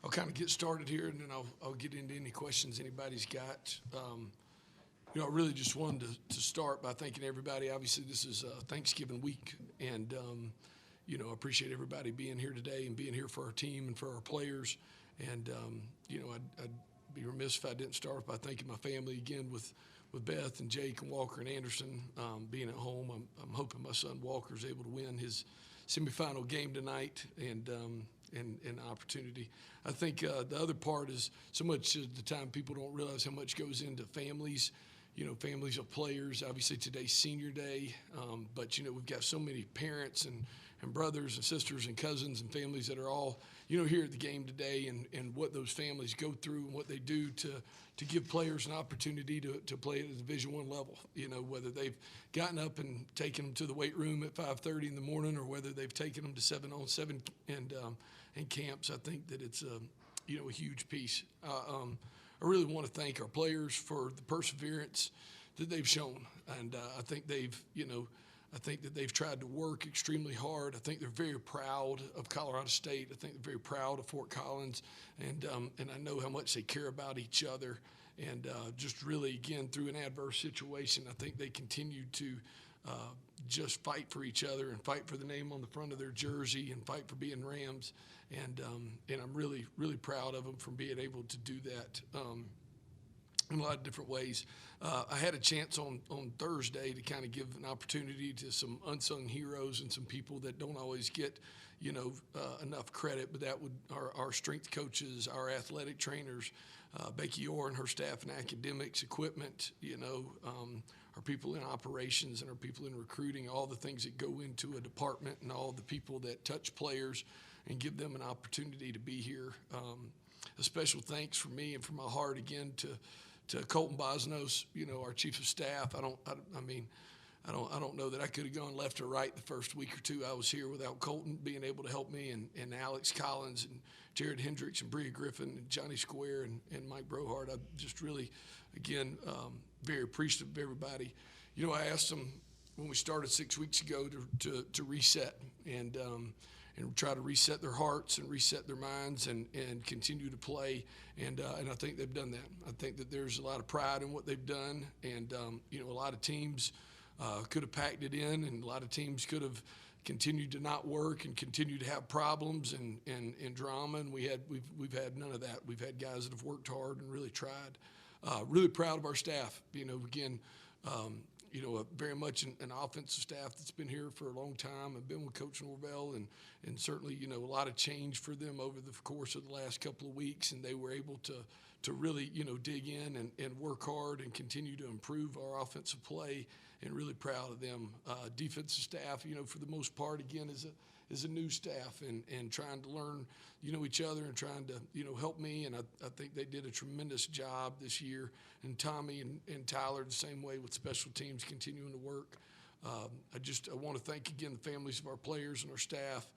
I'll kind of get started here, and then I'll get into any questions anybody's got. I really just wanted to start by thanking everybody. Obviously, this is Thanksgiving week, and I appreciate everybody being here today and being here for our team and for our players. And I'd be remiss if I didn't start by thanking my family again with Beth and Jake and Walker and Anderson being at home. I'm hoping my son Walker's able to win his semifinal game tonight and an opportunity. I think the other part is so much of the time people don't realize how much goes into families. Families of players. Obviously today's senior day, but we've got so many parents and brothers and sisters and cousins and families that are all here at the game today, and what those families go through and what they do to give players an opportunity to play at the Division I level. Whether they've gotten up and taken them to the weight room at 5:30 in the morning, or whether they've taken them to 7-on-7 and camps. I think that it's a huge piece. I really want to thank our players for the perseverance that they've shown, and I think that they've tried to work extremely hard. I think they're very proud of Colorado State. I think they're very proud of Fort Collins, and I know how much they care about each other. And just really, again, through an adverse situation, I think they continue to just fight for each other and fight for the name on the front of their jersey and fight for being Rams. And I'm really, really proud of them for being able to do that in a lot of different ways. I had a chance on Thursday to kind of give an opportunity to some unsung heroes and some people that don't always get enough credit, but that would our strength coaches, our athletic trainers, Becky Orr and her staff in academics, equipment, our people in operations and our people in recruiting, all the things that go into a department, and all the people that touch players and give them an opportunity to be here. A special thanks from me and from my heart again to Colton Bosnos, our chief of staff. I don't know that I could have gone left or right the first week or two I was here without Colton being able to help me, and Alex Collins and Jared Hendricks and Bria Griffin and Johnny Square and Mike Brohart. I just really, again, very appreciative of everybody. I asked them when we started 6 weeks ago to reset and try to reset their hearts and reset their minds and continue to play. And I think they've done that. I think that there's a lot of pride in what they've done. And, a lot of teams could have packed it in, and a lot of teams could have continued to not work and continue to have problems and drama. And we've had none of that. We've had guys that have worked hard and really tried. Really proud of our staff. Very much an offensive staff that's been here for a long time. I've been with Coach Norvell, and certainly, a lot of change for them over the course of the last couple of weeks, and they were able to really, dig in and work hard and continue to improve our offensive play, and really proud of them. Defensive staff, for the most part, again, is a new staff and trying to learn, each other and trying to, help me. And I think they did a tremendous job this year. And Tommy and Tyler the same way with special teams continuing to work. I want to thank again the families of our players and our staff.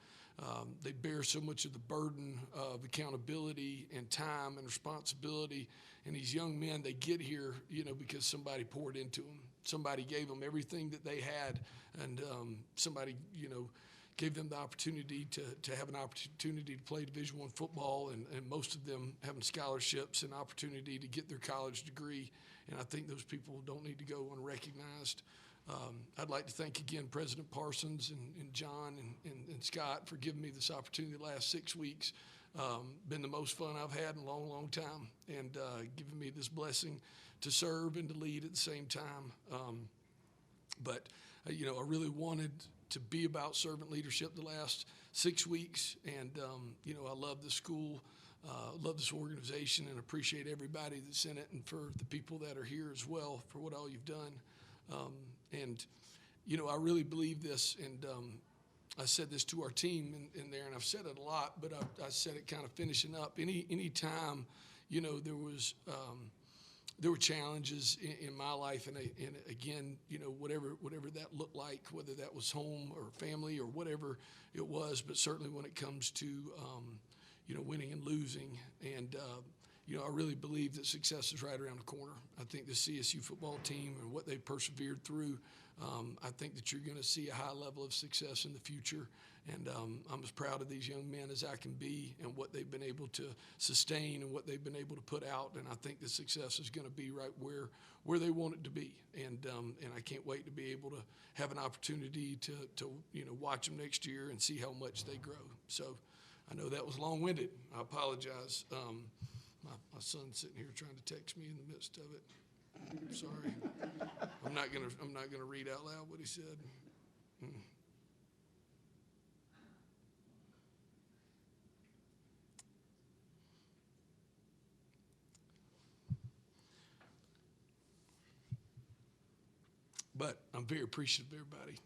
They bear so much of the burden of accountability and time and responsibility. And these young men, they get here, because somebody poured into them. Somebody gave them everything that they had, and somebody, gave them the opportunity to have an opportunity to play Division I football, and most of them having scholarships and opportunity to get their college degree. And I think those people don't need to go unrecognized. I'd like to thank again President Parsons and John and Scott for giving me this opportunity the last 6 weeks. Been the most fun I've had in a long, long time, and giving me this blessing to serve and to lead at the same time. But I really wanted to be about servant leadership the last 6 weeks, and I love the school, love this organization, and appreciate everybody that's in it, and for the people that are here as well for what all you've done. I really believe this, and I said this to our team in there, and I've said it a lot, but I said it kind of finishing up. Any time, there were challenges in my life, and again, whatever that looked like, whether that was home or family or whatever it was, but certainly when it comes to, winning and losing. And, I really believe that success is right around the corner. I think the CSU football team and what they persevered through, I think that you're going to see a high level of success in the future. And I'm as proud of these young men as I can be and what they've been able to sustain and what they've been able to put out. And I think the success is going to be right where they want it to be. And I can't wait to be able to have an opportunity to watch them next year and see how much they grow. So I know that was long-winded. I apologize. My son's sitting here trying to text me in the midst of it. I'm sorry. I'm not gonna read out loud what he said. But I'm very appreciative of everybody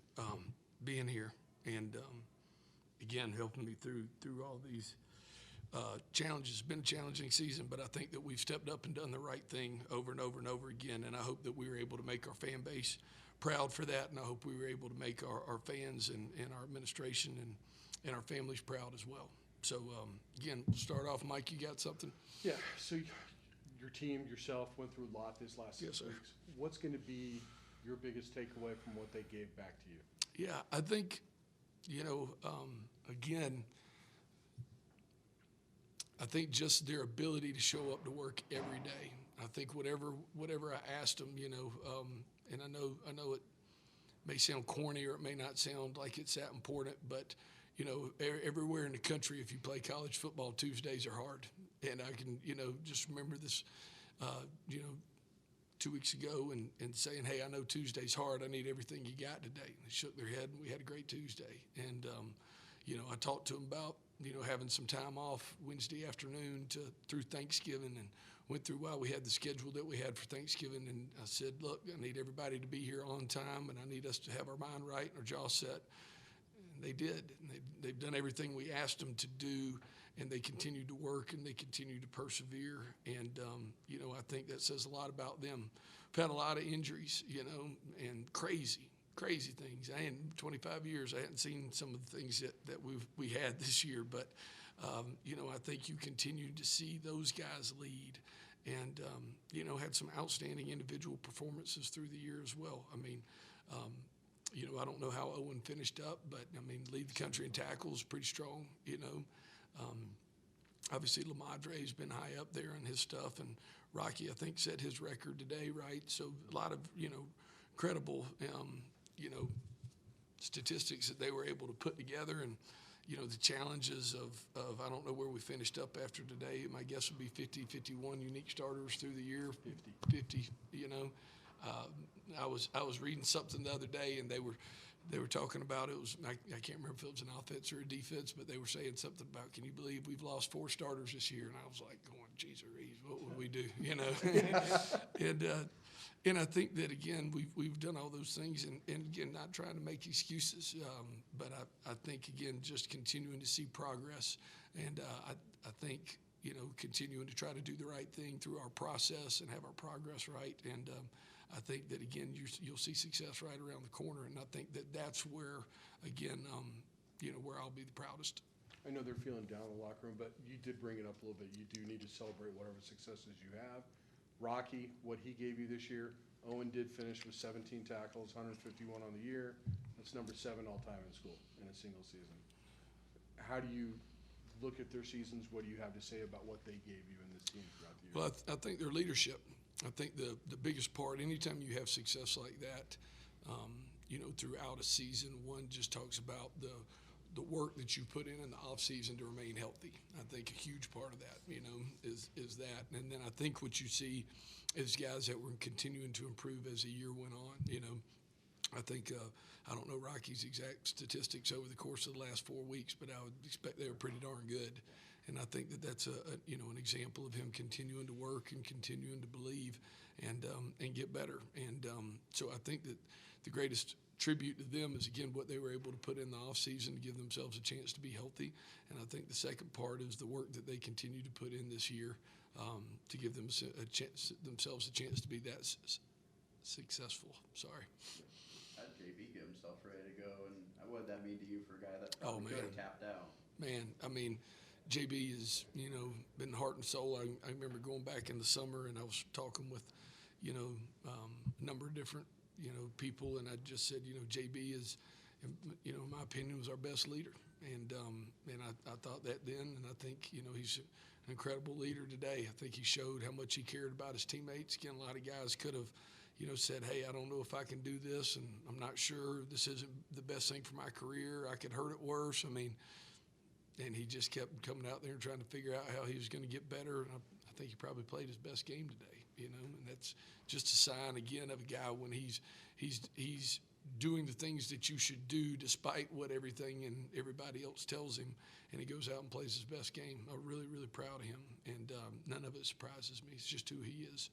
being here and again helping me through all these challenges. It's been a challenging season, but I think that we've stepped up and done the right thing over and over and over again. And I hope that we were able to make our fan base proud for that. And I hope we were able to make our fans and our administration and our families proud as well. So, again, we'll start off. Mike, you got something? Yeah, so your team, yourself, went through a lot this last 6 weeks. What's going to be your biggest takeaway from what they gave back to you? Yeah, I think, again, I think just their ability to show up to work every day. I think whatever I asked them, and I know it may sound corny or it may not sound like it's that important, but everywhere in the country, if you play college football, Tuesdays are hard. And I can, just remember this, 2 weeks ago and saying, hey, I know Tuesday's hard. I need everything you got today. And they shook their head, and we had a great Tuesday. And, I talked to them about, having some time off Wednesday afternoon through Thanksgiving, and went through why we had the schedule that we had for Thanksgiving. And I said, look, I need everybody to be here on time, and I need us to have our mind right and our jaw set. And they did. And they've done everything we asked them to do, and they continue to work, and they continue to persevere. And, I think that says a lot about them. We've had a lot of injuries, and crazy things. In 25 years, I hadn't seen some of the things that we had this year. But, I think you continue to see those guys lead and, had some outstanding individual performances through the year as well. I mean, I don't know how Owen finished up, but, lead the country in tackles, pretty strong, Obviously, Lamadre's been high up there in his stuff, and Rocky, I think, set his record today, right? So a lot of, credible, statistics that they were able to put together, and, the challenges of I don't know where we finished up after today. My guess would be 50, 51 unique starters through the year. 50, I was reading something the other day, and they were talking about it was I can't remember if it was an offense or a defense, but they were saying something about, can you believe we've lost 4 starters this year? And I was like going, geez, what would we do? And I think that, again, we've done all those things, and again, not trying to make excuses, but I think, again, just continuing to see progress, and I think, continuing to try to do the right thing through our process and have our progress right, and I think that, again, you'll see success right around the corner, and I think that's where, again, where I'll be the proudest. I know they're feeling down in the locker room, but you did bring it up a little bit. You do need to celebrate whatever successes you have. Rocky, what he gave you this year. Owen did finish with 17 tackles, 151 on the year. That's number 7 all-time in school in a single season. How do you look at their seasons? What do you have to say about what they gave you in this team throughout the year? Well, I think their leadership. I think the biggest part, anytime you have success like that, throughout a season, one just talks about the work that you put in the off season to remain healthy. I think a huge part of that, is that. And then I think what you see is guys that were continuing to improve as the year went on. I think, I don't know Rocky's exact statistics over the course of the last 4 weeks, but I would expect they were pretty darn good. And I think that's an example of him continuing to work and continuing to believe and get better. And so I think that the greatest tribute to them is, again, what they were able to put in the offseason to give themselves a chance to be healthy. And I think the second part is the work that they continue to put in this year to give them themselves a chance to be that successful. Sorry. Had JB get himself ready to go, and what did that mean to you for a guy that Oh, probably man. could have tapped out? Man, JB has, been heart and soul. I remember going back in the summer and I was talking with, a number of different, people, and I just said, JB is, in my opinion, was our best leader. And I thought that then, and I think, he's an incredible leader today. I think he showed how much he cared about his teammates. Again, a lot of guys could have, said, hey, I don't know if I can do this, and I'm not sure this isn't the best thing for my career. I could hurt it worse. And he just kept coming out there and trying to figure out how he was going to get better. And I think he probably played his best game today, and that's just a sign, again, of a guy when he's doing the things that you should do despite what everything and everybody else tells him, and he goes out and plays his best game. I'm really, really proud of him, and none of it surprises me. It's just who he is.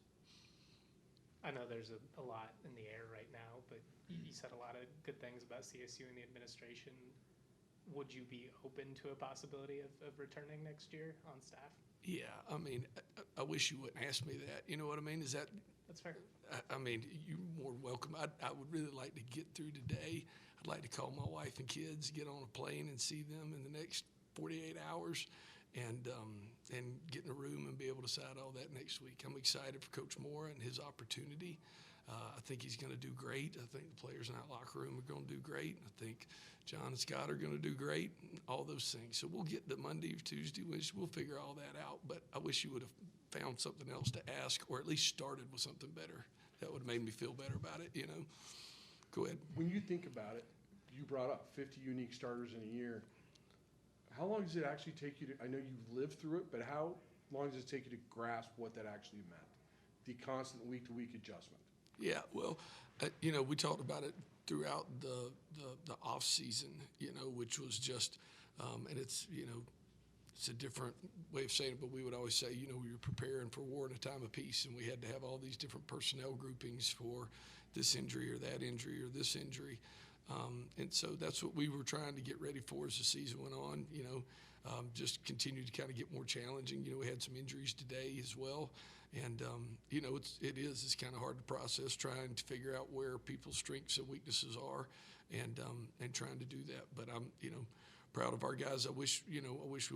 I know there's a lot in the air right now, but you said a lot of good things about CSU and the administration. Would you be open to a possibility of returning next year on staff? Yeah, I wish you wouldn't ask me that. You know what I mean? That's fair. You're more than welcome. I would really like to get through today. I'd like to call my wife and kids, get on a plane and see them in the next 48 hours and get in a room and be able to decide all that next week. I'm excited for Coach Moore and his opportunity. I think he's going to do great. I think the players in that locker room are going to do great. I think John and Scott are going to do great, all those things. So we'll get to Monday or Tuesday. We'll figure all that out. But I wish you would have found something else to ask, or at least started with something better. That would have made me feel better about it, Go ahead. When you think about it, you brought up 50 unique starters in a year. How long does it actually take you to, I know you've lived through it, but how long does it take you to grasp what that actually meant? The constant week-to-week adjustment. Yeah, well, we talked about it throughout the off season, which was just, and it's, it's a different way of saying it, but we would always say, we were preparing for war in a time of peace, and we had to have all these different personnel groupings for this injury or that injury or this injury. And so that's what we were trying to get ready for as the season went on, just continue to kind of get more challenging. We had some injuries today as well. And, it's kind of hard to process, trying to figure out where people's strengths and weaknesses are and trying to do that. But I'm, proud of our guys. I wish we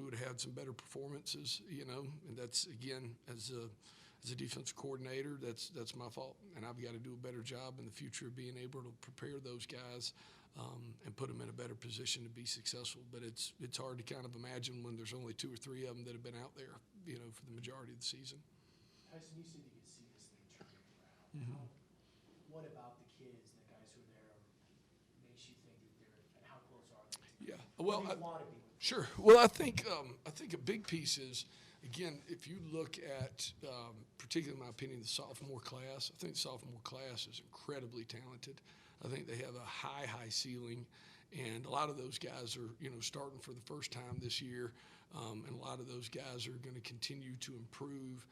would have had some better performances, and that's, again, as a defensive coordinator, that's my fault. And I've got to do a better job in the future of being able to prepare those guys and put them in a better position to be successful. But it's hard to kind of imagine when there's only 2 or 3 of them that have been out there, for the majority of the season. Tyson, you said you could see this thing turning around. What about the kids, the guys who are there, makes you think that and how close are they? Yeah, well, Where do you want to be? Sure. Well, I think a big piece is, again, if you look at, particularly in my opinion, the sophomore class, I think the sophomore class is incredibly talented. I think they have a high ceiling, and a lot of those guys are, starting for the first time this year, and a lot of those guys are going to continue to improve,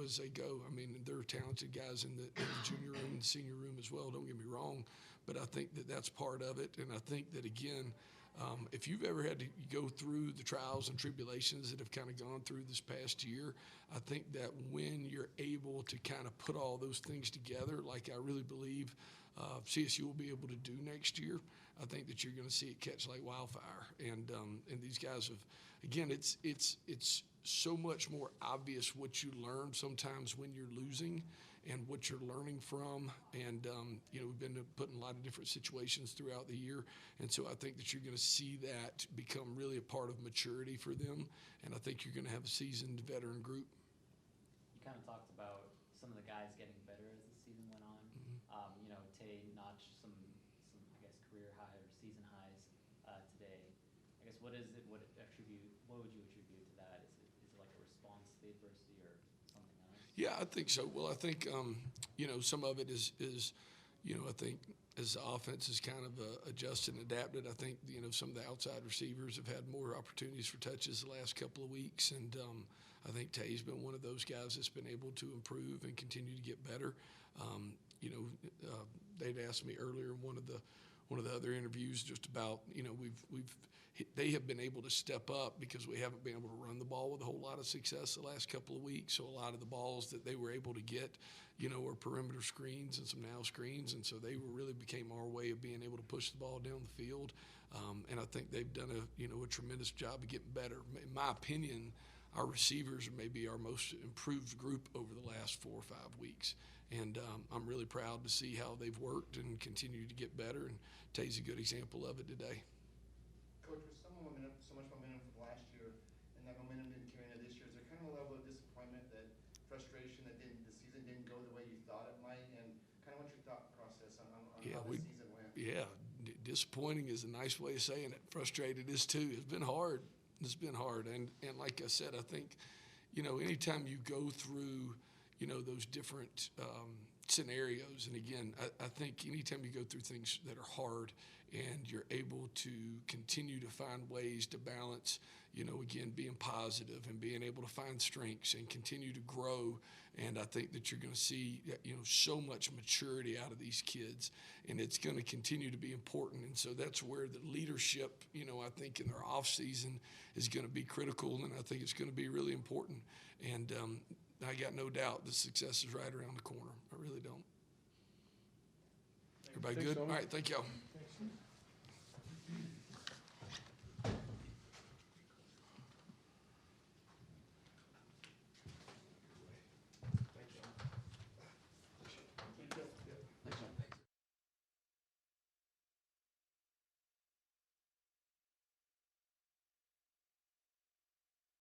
as they go. They're talented guys in the junior room and the senior room as well, don't get me wrong, but I think that that's part of it, and I think that, again, if you've ever had to go through the trials and tribulations that have kind of gone through this past year, I think that when you're able to kind of put all those things together, like I really believe CSU will be able to do next year, I think that you're going to see it catch like wildfire. And these guys have, again, it's so much more obvious what you learn sometimes when you're losing and what you're learning from. And, we've been put in a lot of different situations throughout the year. And so I think that you're going to see that become really a part of maturity for them. And I think you're going to have a seasoned veteran group. You kind of talked about some of the guys getting better as the season went on. Tay notched some I guess, career high or season highs today. I guess what would you attribute to that? Is it like a response to the adversity or something else? Yeah, I think so. Well, I think, some of it is I think as the offense has kind of adjusted and adapted, I think, some of the outside receivers have had more opportunities for touches the last couple of weeks. And I think Tay's been one of those guys that's been able to improve and continue to get better. They'd asked me earlier in one of the other interviews just about, they have been able to step up because we haven't been able to run the ball with a whole lot of success the last couple of weeks. So a lot of the balls that they were able to get, were perimeter screens and some now screens. And so they really became our way of being able to push the ball down the field. And I think they've done a tremendous job of getting better. In my opinion, our receivers are maybe our most improved group over the last 4 or 5 weeks. And I'm really proud to see how they've worked and continue to get better. And Tay's a good example of it today. Coach, with so much momentum from last year, and that momentum didn't carry into this year, is there kind of a level of disappointment, that frustration that the season didn't go the way you thought it might, and kind of what's your thought process on how the season went? Yeah, disappointing is a nice way of saying it. Frustrated is too. It's been hard. It's been hard. And like I said, I think, anytime you go through, those different scenarios, and again, I think anytime you go through things that are hard and you're able to continue to find ways to balance, again, being positive and being able to find strengths and continue to grow. And I think that you're going to see, so much maturity out of these kids, and it's going to continue to be important. And so that's where the leadership, I think in their off season is going to be critical, and I think it's going to be really important. And I got no doubt the success is right around the corner. I really don't. Everybody Thanks, good? Owen. All right, thank y'all. Thanks.